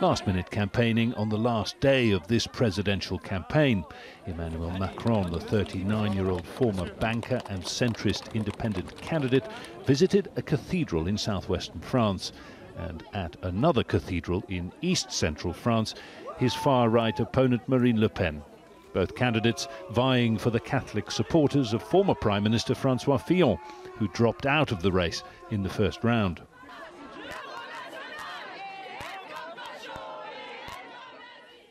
Last-minute campaigning on the last day of this presidential campaign. Emmanuel Macron, the 39-year-old former banker and centrist independent candidate, visited a cathedral in southwestern France. And at another cathedral in east-central France, his far-right opponent Marine Le Pen. Both candidates vying for the Catholic supporters of former Prime Minister François Fillon, who dropped out of the race in the first round.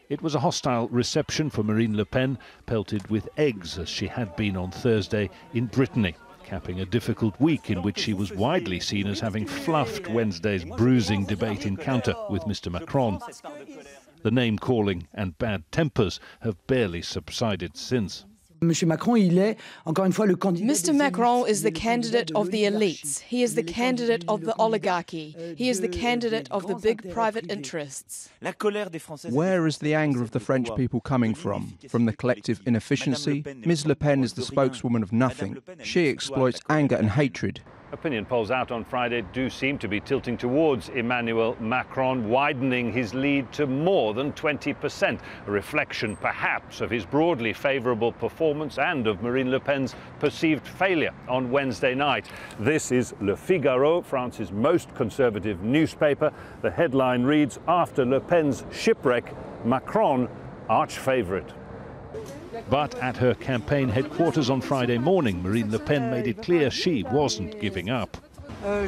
It was a hostile reception for Marine Le Pen, pelted with eggs as she had been on Thursday in Brittany, capping a difficult week in which she was widely seen as having fluffed Wednesday's bruising debate encounter with Mr. Macron. The name-calling and bad tempers have barely subsided since. Mr. Macron is the candidate of the elites. He is the candidate of the oligarchy. He is the candidate of the big private interests. Where is the anger of the French people coming from? From the collective inefficiency? Ms. Le Pen is the spokeswoman of nothing. She exploits anger and hatred. Opinion polls out on Friday do seem to be tilting towards Emmanuel Macron, widening his lead to more than 20%, a reflection perhaps of his broadly favourable performance and of Marine Le Pen's perceived failure on Wednesday night. This is Le Figaro, France's most conservative newspaper. The headline reads, "After Le Pen's shipwreck, Macron arch favourite." But at her campaign headquarters on Friday morning, Marine Le Pen made it clear she wasn't giving up. I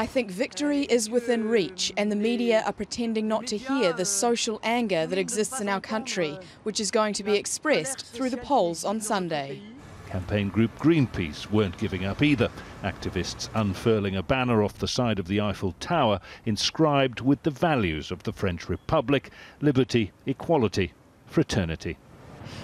think victory is within reach, and the media are pretending not to hear the social anger that exists in our country, which is going to be expressed through the polls on Sunday. Campaign group Greenpeace weren't giving up either. Activists unfurling a banner off the side of the Eiffel Tower inscribed with the values of the French Republic: liberty, equality, fraternity.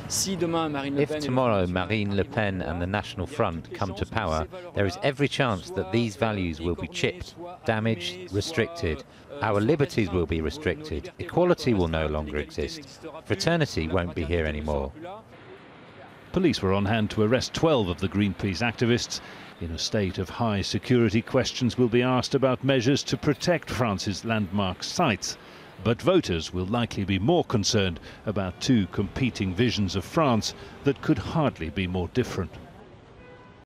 If tomorrow Marine Le Pen and the National Front come to power, there is every chance that these values will be chipped, damaged, restricted. Our liberties will be restricted. Equality will no longer exist. Fraternity won't be here anymore. Police were on hand to arrest 12 of the Greenpeace activists. In a state of high security, questions will be asked about measures to protect France's landmark sites. But voters will likely be more concerned about two competing visions of France that could hardly be more different.